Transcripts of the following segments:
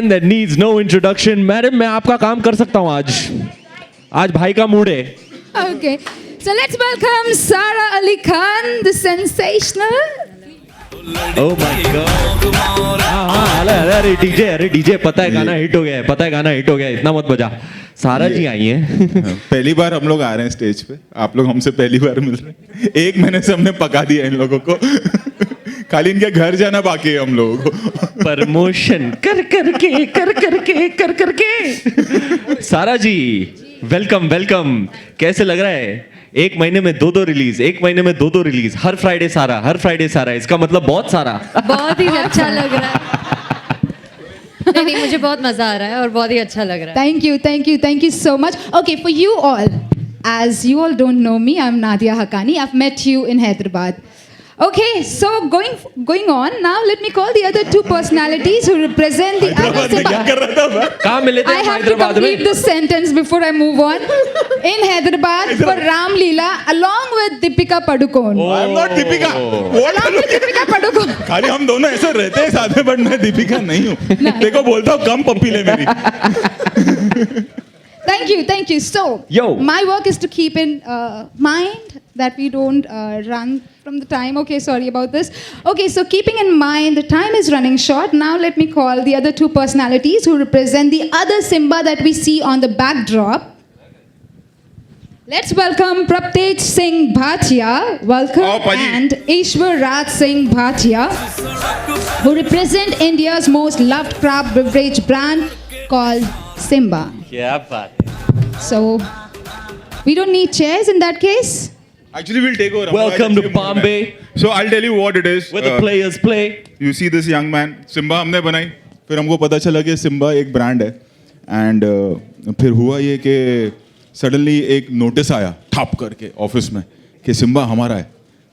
man that needs no introduction. Madam मैं आपका काम कर सकता हूँ आज भाई का मूड है. Okay, so let's welcome Sara Ali Khan, the sensational. Oh my God. हाँ अरे डीजे पता है गाना हिट हो गया है, इतना मत बजा. सारा जी आई हैं. पहली बार हम लोग आ रहे हैं स्टेज पे, आप लोग हमसे पहली बार मिल रहे हैं. 1 महीने से हमने पका दिया इन लोगों को. खाली इनके घर जाना बाकी है हम लोगों को. प्रमोशन कर करके. सारा जी वेलकम. कैसे लग रहा है? 1 महीने में 2 रिलीज. हर फ्राइडे सारा. इसका मतलब बहुत सारा. बहुत ही अच्छा लग रहा है. नहीं मुझे बहुत मजा आ रहा है और बहुत ही अच्छा लग रहा है. Thank you so much. Okay, for you all, as you all don't know me, I'm Nadia Haqqani. I've met you in Hyderabad. Okay, so going on, now let me call the other 2 personalities who represent the other Hyderabad. कहाँ मिले थे I have to Hyderabad में? complete the sentence before I move on. In Hyderabad for Ram Leela, along with Deepika Padukone. I am not Deepika. Along with Deepika Padukone. खाली हम दोनों ऐसे रहते हैं साथ में, बट मैं दीपिका नहीं हूँ. देखो बोलता हूँ कम पप्पी ले मेरी. Thank you. So, my work is to keep in mind that we don't run from the time. Okay, sorry about this. Okay, so keeping in mind the time is running short, now let me call the other 2 personalities who represent the other Simba that we see on the backdrop. Let's welcome Praptej Singh Bhatia, and Ishwar Raj Singh Bhatia, who represent India's most loved craft beverage brand called Simba. क्या बात. So, we don't need chairs in that case. Actually, we'll take over. Welcome to Bombay. So I'll tell you what it is. Where the players play. You see this young man. Simba हमने बनाई. फिर हमको पता चला कि Simba एक brand है. And फिर हुआ ये कि सडनली एक नोटिस आया ठाप करके ऑफिस में कि सिम्बा हमारा है.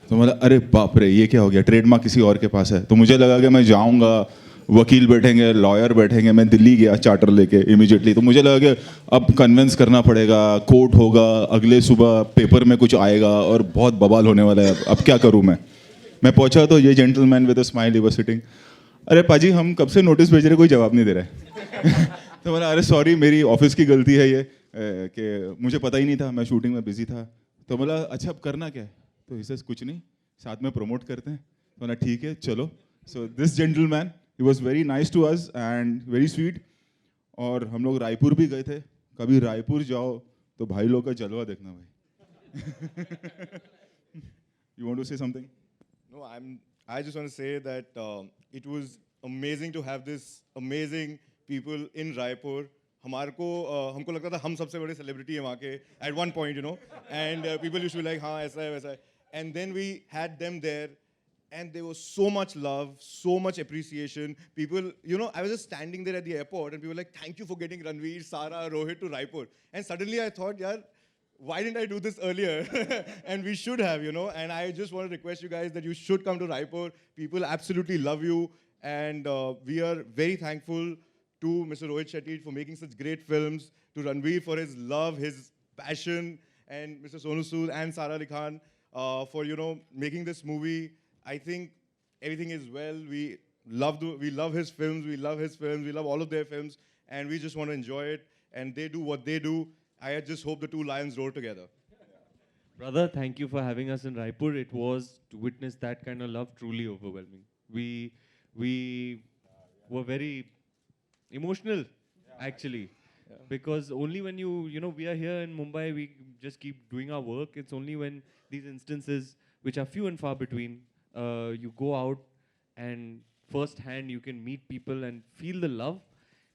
तो मतलब अरे बाप रे ये क्या हो गया, ट्रेडमार्क किसी और के पास है. तो मुझे लगा कि मैं जाऊँगा, वकील बैठेंगे, लॉयर बैठेंगे. मैं दिल्ली गया चार्टर लेके इमीडिएटली. तो मुझे लगा कि अब कन्विंस करना पड़ेगा, कोर्ट होगा, अगले सुबह पेपर में कुछ आएगा और बहुत बवाल होने वाला है. अब क्या करूँ मैं पहुंचा तो ये gentleman with a smile he was sitting. अरे पाजी हम कब से नोटिस भेज रहे, कोई जवाब नहीं दे रहा है. तो बोला अरे सॉरी मेरी ऑफिस की गलती है ये कि मुझे पता ही नहीं था, मैं शूटिंग में बिजी था. तो बोला अच्छा अब करना क्या है? तो इसे कुछ नहीं, साथ में प्रमोट करते हैं. तो बोला ठीक है चलो. So this gentleman he was very nice to us and very sweet. और हम लोग रायपुर भी गए थे. कभी रायपुर जाओ तो भाई लोग का जलवा देखना भाई. You want to say something? No, I just want to say that it was amazing to have this amazing people in Raipur. हमको लगता था हम सबसे बड़े celebrity हैं वहाँ के at one point, you know, and people used to be like हाँ ऐसा है वैसा है, and then we had them there. And there was so much love, so much appreciation. People, you know, I was just standing there at the airport and people were like, thank you for getting Ranveer, Sara, Rohit to Raipur. And suddenly I thought, yaar, why didn't I do this earlier? And we should have, you know. And I just want to request you guys that you should come to Raipur. People absolutely love you. And we are very thankful to Mr. Rohit Shetty for making such great films, to Ranveer for his love, his passion, and Mr. Sonu Sood and Sara Ali Khan for, you know, making this movie. I think everything is well. We love his films. We love all of their films, and we just want to enjoy it. And they do what they do. I just hope the 2 lions roar together. Brother, thank you for having us in Raipur. It was to witness that kind of love truly overwhelming. We were very emotional, actually, because only when you know we are here in Mumbai, we just keep doing our work. It's only when these instances, which are few and far between, you go out and firsthand you can meet people and feel the love.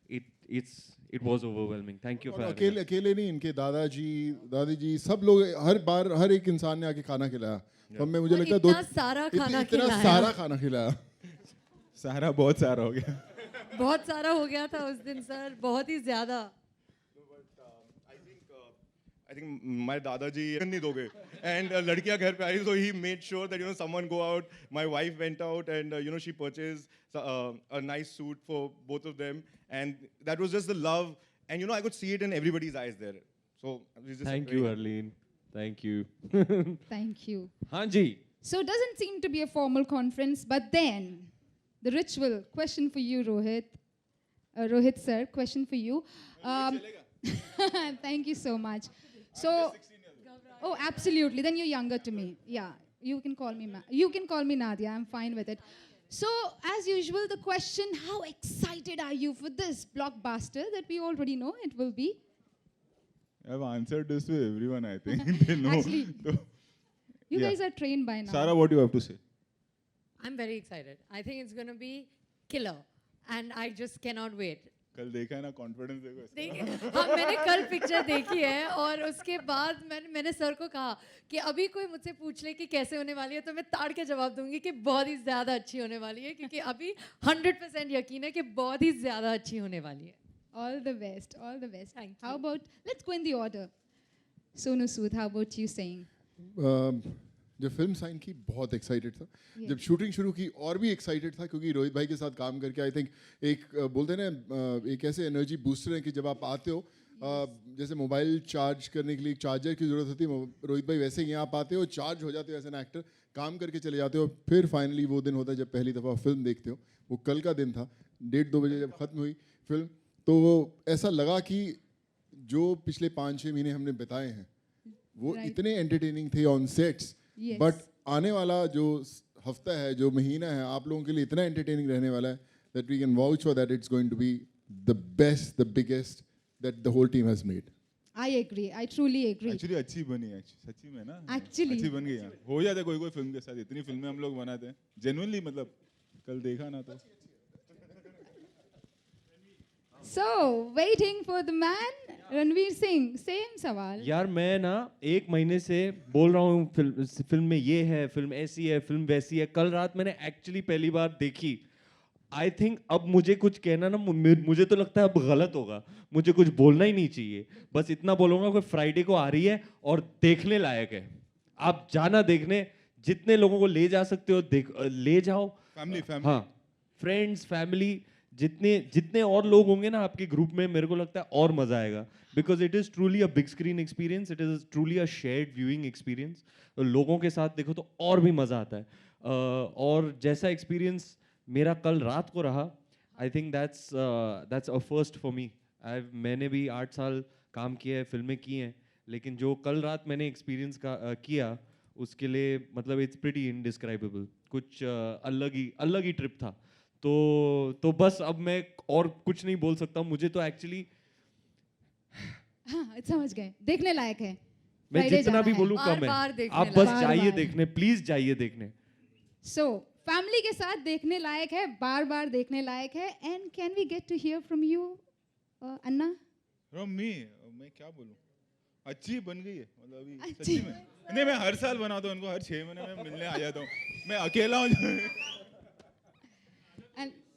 It was overwhelming. Thank you for having us. अकेले नहीं, इनके दादी जी सब लोग हर बार हर एक इंसान ने आके खाना खिलाया. तो मैं मुझे लगता है इतना सारा खाना खिलाया. सारा बहुत सारा हो गया. बहुत सारा हो गया था उस दिन सर, बहुत ही ज्यादा. I think my dadaji नहीं दोगे, and लड़कियां घर पे आई, so he made sure that, you know, someone go out. My wife went out and you know, she purchased a nice suit for both of them, and that was just the love, and you know, I could see it in everybody's eyes there. So thank you, Arlene. Thank you. Thank you. हाँ जी. So it doesn't seem to be a formal conference, but then the ritual question for you, Rohit. Rohit sir, question for you. Thank you so much. So, oh, absolutely. Then you're younger to me. Yeah, you can call me you can call me Nadia. I'm fine with it. So, as usual, the question: how excited are you for this blockbuster that we already know it will be? I've answered this to everyone, I think. They know. Actually, So, you yeah. guys are trained by now. Sarah, what do you have to say? I'm very excited. I think it's going to be killer. And I just cannot wait. कल देखा है ना confidence देखो इसका। देखिए हाँ मैंने कल पिक्चर देखी है और उसके बाद मैंने सर को कहा कि अभी कोई मुझसे पूछ ले कि कैसे होने वाली है तो मैं ताड़ के जवाब दूंगी कि बहुत ही ज़्यादा अच्छी होने वाली है क्योंकि अभी 100% यकीन है कि बहुत ही ज़्यादा अच्छी होने वाली है All the best. All the best. Thank How about, let's go in the order. Sonu Sood, how about you saying? जब फिल्म साइन की बहुत एक्साइटेड था जब शूटिंग शुरू की और भी एक्साइटेड था क्योंकि रोहित भाई के साथ काम करके आई थिंक एक बोलते हैं ना एक ऐसे एनर्जी बूस्टर है कि जब आप आते हो जैसे मोबाइल चार्ज करने के लिए एक चार्जर की ज़रूरत होती है रोहित भाई वैसे ही यहाँ आप आते हो चार्ज हो जाते हो एज एन एक्टर काम करके चले जाते हो फिर फाइनली वो दिन होता है जब पहली दफ़ा फिल्म देखते हो वो कल का दिन था 1:30-2 बजे जब ख़त्म हुई फिल्म तो ऐसा लगा कि जो पिछले 5-6 महीने हमने बिताए हैं वो इतने एंटरटेनिंग थे ऑन सेट्स बट आने वाला जो हफ्ता है जो महीना है आप लोगों के लिए इतना एंटरटेनिंग रहने वाला है that we can vouch for that it's going to be the best the biggest that the whole team has made I agree. I truly agree. Actually अच्छी बनी है सच्ची में ना Actually. अच्छी बन गई है हो जाता है कोई फिल्म के साथ इतनी फिल्में हम लोग बनाते हैं जेन्युइनली मतलब कल देखा ना तो So, waiting for the man, Ranveer Singh, same सवाल. यार मैं ना 1 महीने से बोल रहा हूँ फिल्म में ये है, फिल्म ऐसी है, फिल्म वैसी है. कल रात मैंने एक्चुअली पहली बार देखी. आई थिंक अब मुझे कुछ कहना ना मुझे तो लगता है अब गलत होगा. मुझे कुछ बोलना ही नहीं चाहिए. बस इतना बोलूँगा कि फ्राइडे को आ रही है और देखने लायक है. आप जाना देखने, जितने लोगों को ले जा सकते हो ले जाओ. फैमिली हाँ, फ्रेंड्स, फैमिली, जितने और लोग होंगे ना आपके ग्रुप में मेरे को लगता है और मजा आएगा because it is truly a big screen experience it is truly a shared viewing experience लोगों के साथ देखो तो और भी मजा आता है और जैसा एक्सपीरियंस मेरा कल रात को रहा I think that's a first for me मैंने भी 8 साल काम किया है फिल्में की हैं लेकिन जो कल रात मैंने एक्सपीरियंस किया उसके लिए मतलब इट्स प्रीटी इनडिस्क्राइबेबल कुछ अलग ही ट्रिप था तो बस अब मैं और कुछ नहीं बोल सकता मुझे तो एक्चुअली हाँ समझ गए देखने लायक है मैं Friday जितना जाना भी है। बोलूं कम है आप बस जाइए देखने प्लीज जाइए देखने So, फैमिली के साथ देखने लायक है बार बार देखने लायक है and can we get to hear from you Anna from me मैं क्या बोलूं अच्छी बन गई है मतलब अभी सच्ची में नहीं मैं हर साल बनाता हूं उनको हर 6 महीने में मिलने आ जाता हूं मैं अकेला हूं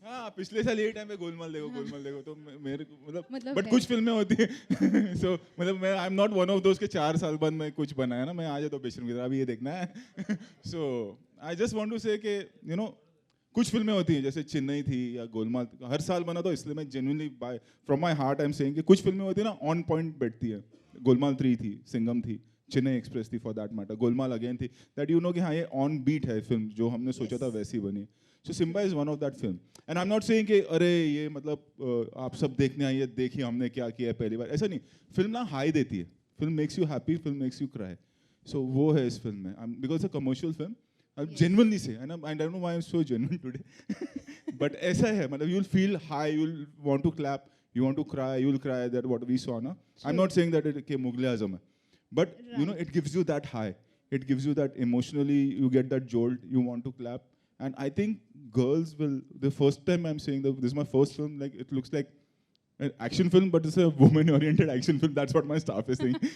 हाँ पिछले साल यही टाइम पे गोलमाल देखो तो मेरे मतलब बट कुछ फिल्में होती है सो मतलब मैं आई एम नॉट वन ऑफ दोस्त के 4 साल बाद मैं कुछ बनाया ना मैं आ जाता हूँ बेशर्म की तरह अभी ये देखना है सो आई जस्ट वांट टू से कि यू नो कुछ फिल्में होती हैं जैसे चेन्नई थी या गोलमाल हर साल बना तो इसलिए मैं genuinely by from my heart I am saying कि कुछ फिल्में होती है ना ऑन पॉइंट बैठती है गोलमाल 3 थी सिंघम थी चेन्नई एक्सप्रेस थी for that matter Golmaal again थी दैट यू नो कि हाँ ये ऑन बीट है फिल्म जो हमने सोचा था वैसी बनी so Simmba is one of that film and I am not saying कि अरे ये मतलब आप सब देखने आइए देखिए हमने क्या किया है पहली बार ऐसा नहीं फिल्म ना हाई देती है film makes you happy film makes you cry so वो है इस फिल्म में because a commercial film genuinely say and I don't know why I'm so genuine today but ऐसा है मतलब you'll feel high you'll want to clap you want to cry you'll cry that what we saw na I'm not saying that it Mughal Azam hai but you know it gives you that high it gives you that emotionally you get that jolt you want to clap and I think girls will the first time I'm saying that this is my first film like it looks like an action film but it's a woman oriented action film that's what my staff is saying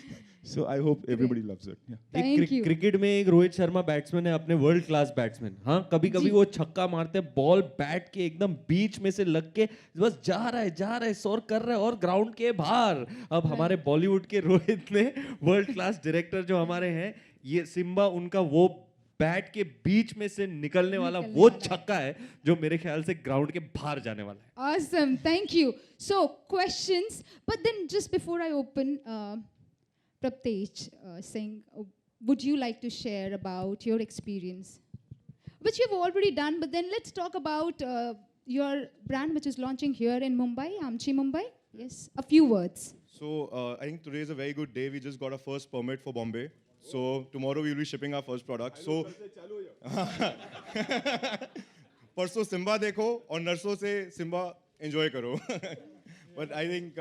so I hope everybody loves it yeah Thank you. Cricket में एक Rohit Sharma batsman है अपने world class batsman हाँ कभी वो छक्का मारते हैं बॉल बैट के एकदम बीच में से लग के बस जा रहा है सौर कर रहा है और ग्राउंड के बाहर अब हमारे बॉलीवुड के रोहित ने वर्ल्ड क्लास डायरेक्टर जो हमारे हैं ये सिम्बा उनका वो बैट के बीच में से निकलने वाला वो छक्का है जो मेरे ख्याल से ग्राउंड के बाहर जाने वाला है Awesome, thank you. So, questions, but then just before I open, Praptej Singh, would you like to share about your experience? Which you've already done, but then let's talk about your brand which is launching here in Mumbai, Amchi Mumbai. Yes, a few words. So I think today is a very good day. We just got our first permit for Bombay. So tomorrow we will be shipping our first product. So परसों Simba देखो और नर्सों से Simba enjoy करो. But I think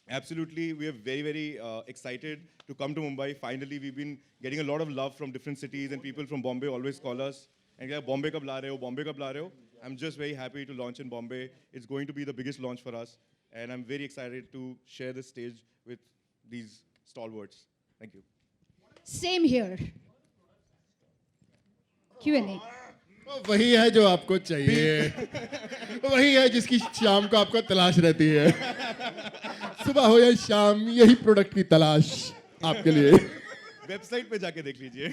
absolutely we are very very excited to come to Mumbai. Finally, we've been getting a lot of love from different cities and people from Bombay always call us and yeah, Bombay कब ला रहे हो? Bombay कब ला रहे हो? I'm just very happy to launch in Bombay. It's going to be the biggest launch for us, and I'm very excited to share this stage with these stalwarts. Thank you. Same here. Q&A. वही है जो आपको चाहिए, वही है जिसकी शाम को आपको तलाश रहती है. सुबह हो या शाम, यही प्रोडक्ट की तलाश आपके लिए. वेबसाइट पे जाके देख लीजिए.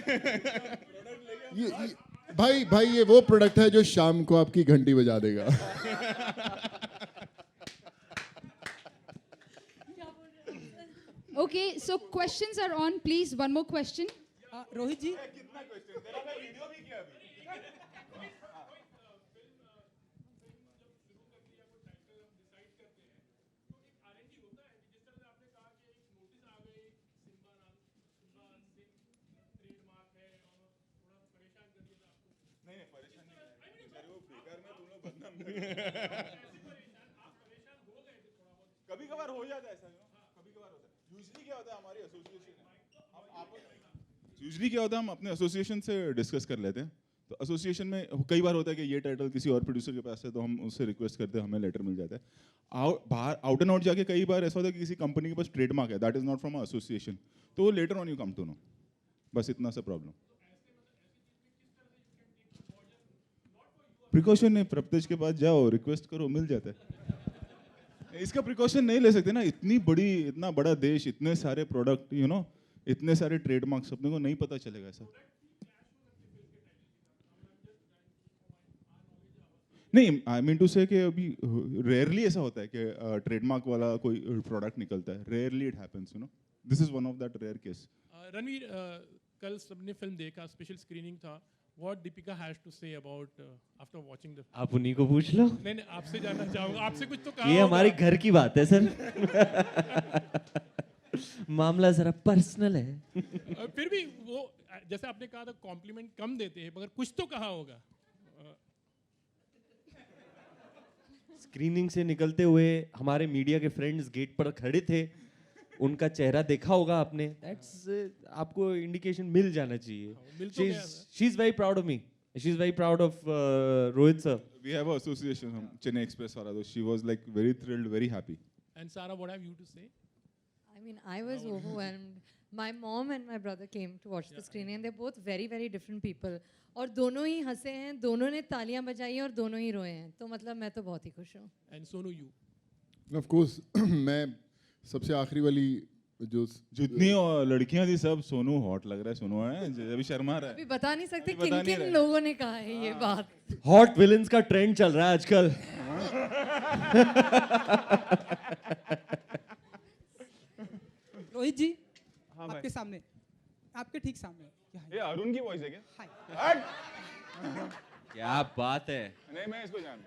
भाई ये वो प्रोडक्ट है जो शाम को आपकी घंटी बजा देगा. Okay, so questions are on. Please, one more question. Rohit जी, कभी कभार हो जाता है ऐसा, कभी कभार होता है. यूजुअली क्या होता है, हमारी एसोसिएशन है, यूजुअली क्या होता है, हम अपने एसोसिएशन से डिस्कस कर लेते हैं. तो एसोसिएशन में कई बार होता है कि ये टाइटल किसी और प्रोड्यूसर के पास है, तो हम उससे रिक्वेस्ट करते हैं, हमें लेटर मिल जाता है. बाहर आउट एंड आउट जाके कई बार ऐसा होता है कि किसी कंपनी के पास ट्रेडमार्क है, that is not from association, तो वो later on you come to know. बस इतना सा प्रॉब्लम. प्रिकॉशन नहीं, प्रत्यक्ष के पास जाओ, रिक्वेस्ट करो, मिल जाता है. इसका प्रिकॉशन नहीं ले सकते ना, इतना बड़ा देश, इतने सारे प्रोडक्ट, इतने सारे ट्रेडमार्क्स, अपने को नहीं पता चलेगा ऐसा. नहीं, आई मीन टू से कि अभी रेयरली ऐसा होता है कि ट्रेडमार्क वाला कोई प्रोडक्ट निकलता है. Rarely it happens, this is one of that rare case. Ranveer, कल सबने फिल्म देखा, स्पेशल स्क्रीनिंग था. What Deepika has to say about after watching the film? आप उन्हीं को पूछ लो. नहीं, आपसे जानना चाहूँगा. आपसे कुछ तो कहा ये होगा. हमारे घर की बात है सर. मामला जरा पर्सनल है. फिर भी वो जैसे आपने कहा था कॉम्प्लीमेंट कम देते हैं, मगर कुछ तो कहा होगा. स्क्रीनिंग से निकलते हुए हमारे मीडिया के फ्रेंड्स गेट पर खड़े थे, उनका चेहरा देखा होगा आपने. दैट्स आपको इंडिकेशन मिल जाना चाहिए. She is very proud of me. She is very proud of Rohit sir. We have a association, हम चेन्नई एक्सप्रेस वाला, तो she was like very thrilled, very happy. And Sarah, what have you to say? I mean, I was overwhelmed. My mom and my brother came to watch the screening, and they're both very, very different people. और दोनों ही हंसे हैं, दोनों ने तालियां बजाई हैं और दोनों ही रोए हैं. तो मतलब मैं तो बहुत ही खुश हूँ. And Sonu, you. Of course, मैं सबसे आखिरी वाली जो जितनी लड़कियां थी सब सोनू हॉट लग रहा है. सोनू है अभी शर्मा रहा है. अभी बता नहीं सकते अभी बता किन नहीं किन रहे. लोगों ने कहा है ये बात. हॉट विलन्स का ट्रेंड चल रहा है आजकल. रोहित जी, आपके सामने, आपके ठीक सामने. ये अरुण की वॉइस है क्या? हाय. क्या बात है. नहीं, मैं इसको जान.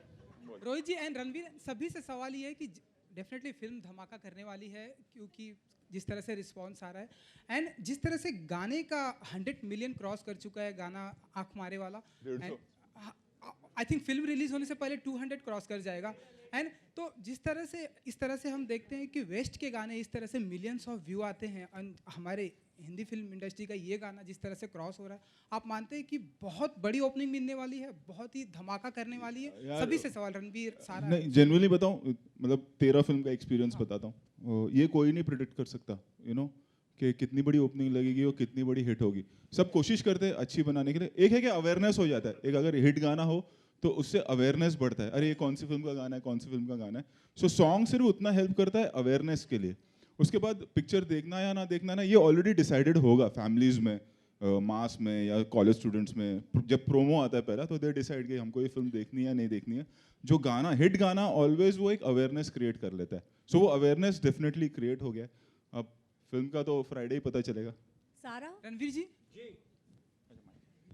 रोहित जी एंड रणवीर, सभी से सवाल ये है कि डेफिनेटली फिल्म धमाका करने वाली है, क्योंकि जिस तरह से रिस्पांस आ रहा है एंड जिस तरह से गाने का 100 मिलियन क्रॉस कर चुका है गाना आँख मारे वाला. आई थिंक फिल्म रिलीज होने से पहले 200 क्रॉस कर जाएगा. एंड तो इस तरह से हम देखते हैं कि वेस्ट के गाने इस तरह से मिलियंस ऑफ व्यू आते हैं, एंड हमारे हिंदी फिल्म इंडस्ट्री का ये गाना जिस तरह से क्रॉस हो रहा है, आप मानते हैं कि बहुत बड़ी ओपनिंग मिलने वाली है, बहुत ही धमाका करने वाली है? सभी से सवाल, रणवीर, सारा. नहीं, जेन्युइनली बताऊं, मतलब 13 फिल्म का एक्सपीरियंस बताता हूँ. ये कोई नहीं प्रिडिक्ट कर सकता, कि कितनी बड़ी ओपनिंग लगेगी और कितनी बड़ी हिट होगी. सब कोशिश करते हैं अच्छी बनाने के लिए. एक है कि अवेयरनेस हो जाता है. एक अगर हिट गाना हो तो उससे अवेयरनेस बढ़ता है. अरे ये कौन सी फिल्म का गाना है, कौन सी फिल्म का गाना है. सो सॉन्ग सिर्फ उतना हेल्प करता है अवेयरनेस के लिए. उसके बाद पिक्चर देखना या ना देखना ना, ये ऑलरेडी डिसाइडेड होगा फैमिलीज में, मास में या कॉलेज स्टूडेंट्स में. जब प्रोमो आता है पहला, तो दे डिसाइड कि हमको ये फिल्म देखनी है या नहीं देखनी है. जो गाना, हिट गाना ऑलवेज वो एक अवेयरनेस क्रिएट कर लेता है. सो वो अवेयरनेस डेफिनेटली क्रिएट हो गया. अब फिल्म का तो फ्राइडे ही पता चलेगा. सारा, रणवीर जी,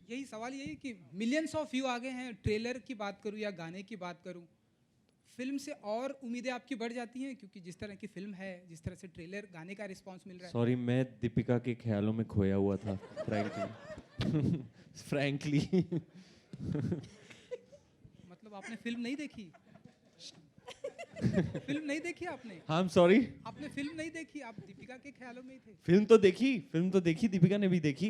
यही सवाल यही कि मिलियंस ऑफ व्यू आ गए हैं, ट्रेलर की बात करूं या गाने की बात करूं, फिल्म से और उम्मीदें आपकी बढ़ जाती हैं क्योंकि जिस तरह की फिल्म है, जिस तरह से ट्रेलर गाने का रिस्पांस मिल रहा है। सॉरी, मैं दीपिका के ख्यालों में खोया हुआ था, फ्रैंकली फ्रैंकली। मतलब आपने फिल्म नहीं देखी? फिल्म नहीं देखी आपने? हाँ, I'm sorry। आपने फिल्म नहीं देखी, आप दीपिका के ख्यालों में ही थे। फिल्म तो देखी, दीपिका ने भी देखी।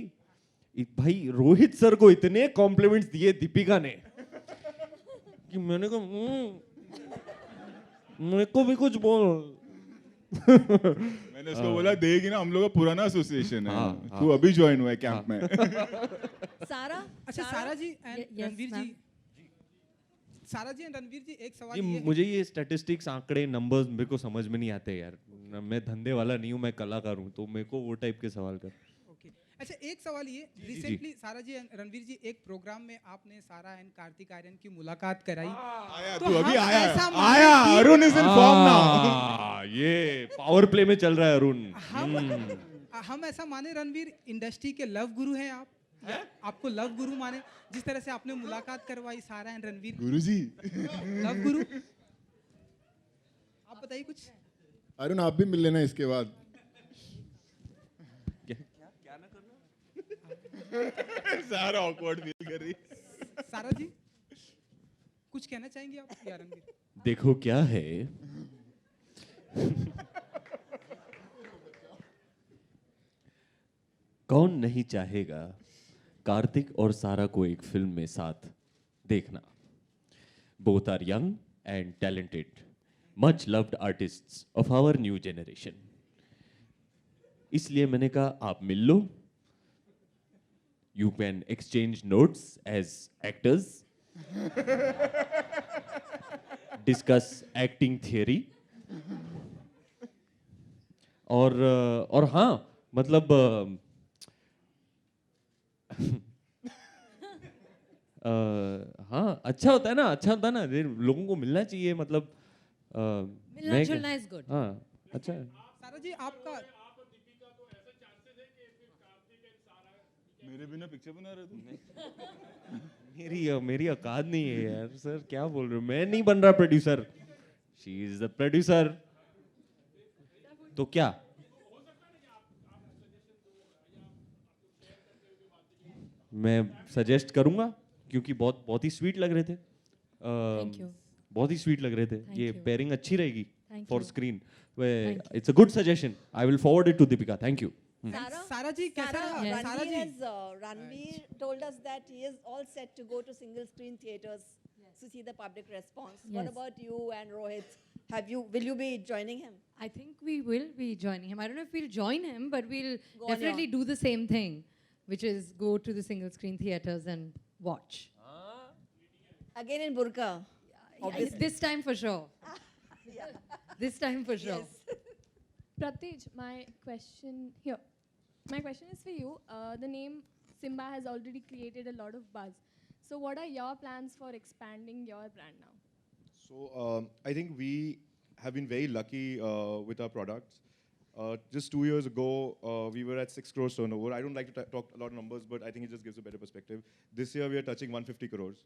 भाई रोहित सर को इतने कॉम्प्लीमेंट्स दिए दीपिका ने कि मैंने कहा मेरे को भी कुछ बोल। मैंने उसको बोला देगी ना, हम लोग का पुराना एसोसिएशन है, हाँ, तू अभी ज्वाइन हुआ है कैंप में। सारा अच्छा Sara ji and yes, Ranveer ji, ma'am. Sara ji and Ranveer जी, एक सवाल जी, ये है मुझे ये स्टैटिस्टिक्स, आंकड़े, नंबर्स मेरे को समझ में नहीं आते यार। मैं धंधे वाला नहीं हूँ, मैं कलाकार हूँ, तो मेरे को वो टाइप के सवाल कर। ओके। अच्छा एक सवाल ये, रिसेंटली सारा जी एंड रणवीर जी एक प्रोग्राम में आपने सारा एंड कार्तिक आर्यन की मुलाकात कराई। आया तो तू अभी हम आया ऐसा माने आया कि- Arun is in form now. ये पावर प्ले में चल रहा है अरुण। हम ऐसा माने रणवीर इंडस्ट्री के लव गुरु हैं आप, या आपको लव गुरु माने, जिस तरह से आपने मुलाकात करवाई सारा एंड रणवीर, गुरुजी, लव गुरु। आप बताइए कुछ। अरुण आप भी मिल लेना इसके बाद। सारा ऑकवर्ड फील कर रही। सारा जी कुछ कहना चाहेंगे आप या रणवीर? देखो क्या है, कौन नहीं चाहेगा कार्तिक और सारा को एक फिल्म में साथ देखना। Both are young and talented, much loved artists of our new generation. इसलिए मैंने कहा आप मिल लो, you can exchange notes as actors, discuss acting theory, और हाँ मतलब हाँ अच्छा होता है ना, लोगों को मिलना चाहिए, मतलब मिलना जुलना इज गुड। हाँ अच्छा है। सारा जी आपका मेरे बिना पिक्चर बना रहे तुम? मेरी औकात नहीं है यार सर, क्या बोल रहे हो, मैं नहीं बन रहा producer, she is the producer. तो क्या मैं सजेस्ट करूंगा, क्योंकि बहुत ही स्वीट लग रहे थे। Thank you. बहुत ही स्वीट लग रहे थे। Thank ये you. पेयरिंग अच्छी रहेगी Thank for you. Screen. Thank it's a good suggestion, I will forward it to Deepika. Thank you. Sara ji कैसा रहा? Yes. सारा जी Ranveer told us that he is all set to go to single screen theaters to see the public response. What Yes. about you and Rohit? Will you be joining him? I think we will be joining him. I don't know if we'll join him, but we'll Go on definitely your- do the same thing, which is go to the single screen theaters and watch. Again in burqa. Yeah, this time for sure. This time for sure. Yes. Pratij, my question is for you. The name Simba has already created a lot of buzz. So what are your plans for expanding your brand now? So I think we have been very lucky with our products. Just 2 years ago, we were at 6 crores turnover. I don't like to talk a lot of numbers, but I think it just gives a better perspective. This year, we are touching 150 crores.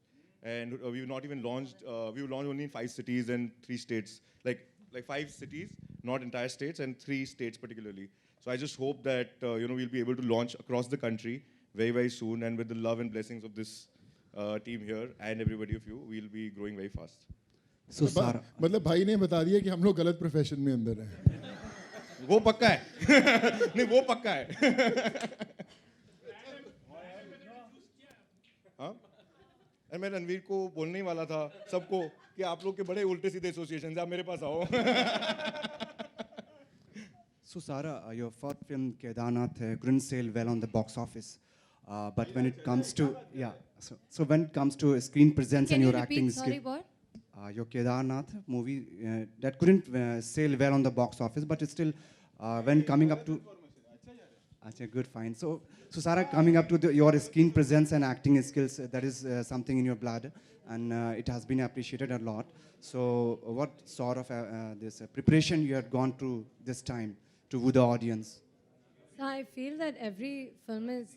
And we've not even launched, we launched only in 5 cities and 3 states. Like 5 cities, not entire states, and 3 states particularly. So I just hope that, we'll be able to launch across the country very, very soon. And with the love and blessings of this team here and everybody of you, we'll be growing very fast. So मतलब भाई ने बता दिया कि हम लोग गलत profession में अंदर हैं। वो पक्का है। नहीं वो पक्का है। हाँ? अरे मैं रणवीर को बोलने ही वाला था सबको कि आप लोग के बड़े उल्टे सीधे एसोसिएशन हैं, आप मेरे पास आओ। So Sara, your fourth film Kedarnath couldn't sell well on the box office, but when it comes to so when it comes to screen presence Can and you your acting repeat? Sorry, skill, what? your Kedarnath movie that couldn't sell well on the box office, but it's still when coming up to. Achha, good, fine. So Sara, coming up to your screen presence and acting skills, that is something in your blood, and it has been appreciated a lot. So what sort of this preparation you had gone through this time to woo the audience? So I feel that every film is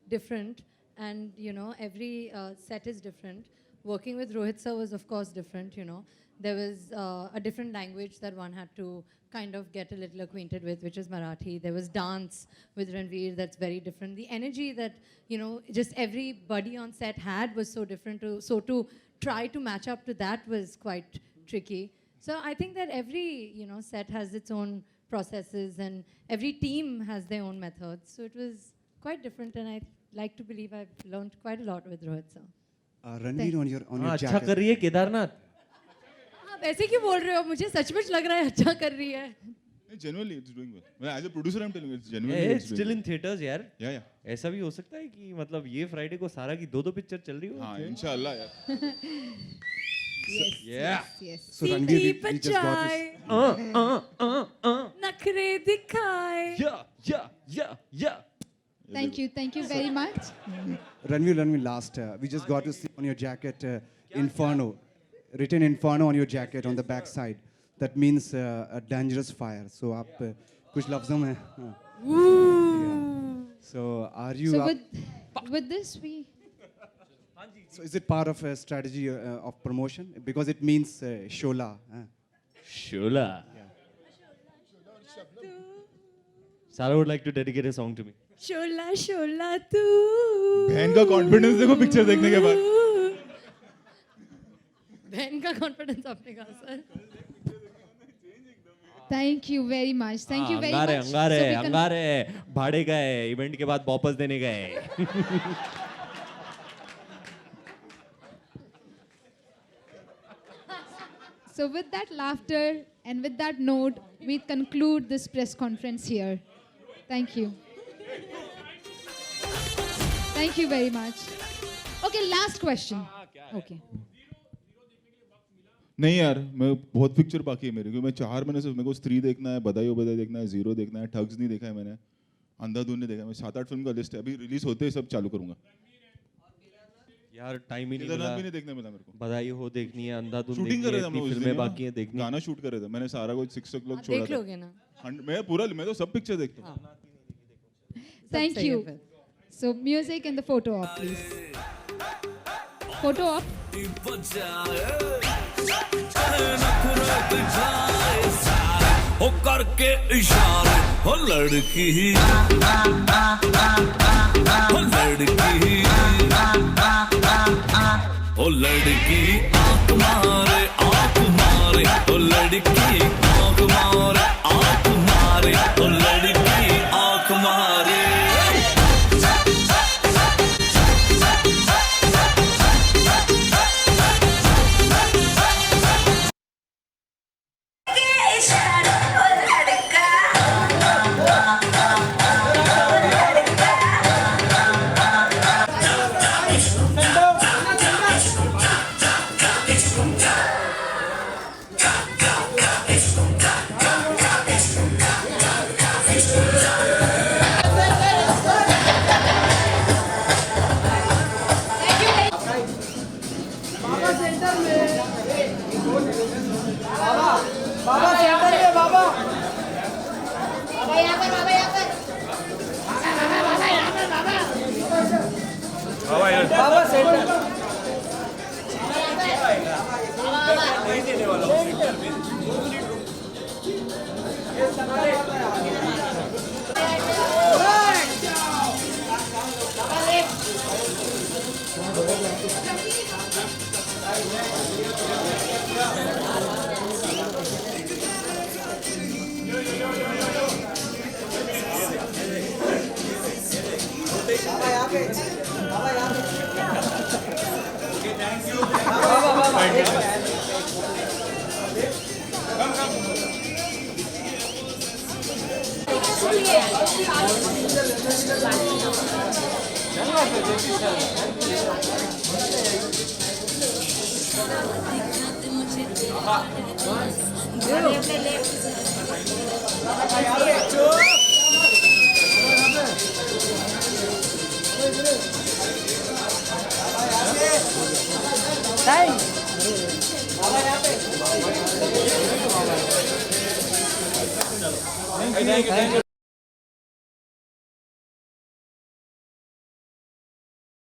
different, and you know, every set is different. Working with Rohit sir was of course different, you know. There was a different language that one had to kind of get a little acquainted with, which is Marathi. There was dance with Ranveer that's very different. The energy that, you know, just everybody on set had was so different. So to try to match up to that was quite tricky. So I think that every, you know, set has its own processes and every team has their own methods. So it was quite different, and I like to believe I've learned quite a lot with Rohit sir. Ranveer, on your अच्छा jacket. कर रही है केदारनाथ. आप ऐसे क्यों बोल रहे हो? मुझे सचमुच लग रहा है अच्छा कर रही है. Genuinely, it's doing well. Well, as a producer, I'm telling you, it's Hey, genuinely. it's still in theaters यार. Yeah, yeah. ऐसा भी हो सकता है कि मतलब ये फ्राइडे को सारा की दो पिक्चर चल रही हो. हाँ, इंशाल्लाह यार. Yeah. Yes. So Ranveer, we just got बचाए, this. नखरे दिखाए. Yeah. Thank you very much. Ranveer, last, we just got to see on your jacket Inferno, written Inferno on your jacket on the back side. That means a dangerous fire. So आप कुछ लफ्ज़ों में. So are you? So with this we. So is it part of a strategy of promotion? Because it means Shola. Shola. Sarah would like to dedicate a song to me. शोला शोला तू. बहन का confidence देखो picture देखने के बाद. बहन का confidence आपने कहा sir. Thank you very much. Thank you very much. अंगारे भाड़े गए इवेंट के बाद वापस देने गए. So with that laughter and with that note, we conclude this press conference here. Thank you. Thank you very much. Okay, last question. Okay. नहीं यार, मैं बहुत पिक्चर बाकी है मेरे, क्योंकि मैं 4 महीने से मेरे को स्त्री देखना है, बधाई हो बधाई देखना है, जीरो देखना है, ठग्स नहीं देखा है मैंने, अंधाधुन नहीं देखा है, मैं 7-8 फिल्म का लिस्ट है, अभी रिलीज होते ही सब चालू करूंगा. यार टाइम ही नहीं केदारनाथ मिला. भी नहीं देखने मिला मेरे को. बधाई हो देखनी है, अंधाधुन शूटिंग कर रहे थे हम लोग उस दिन, फिल्में बाकी हैं देखनी. गाना शूट कर रहे थे, मैंने सारा कुछ 6 o'clock छोड़ा देख था. लोगे ना. मैं तो सब पिक्चर देखता हूँ. Thank you. So music and the photo op, please. Photo op. ओ करके इशारे हो लड़की ओ लड़की आंख मारे ओ लड़की आंख मारे ओ लड़की आंख मारे. Thank you.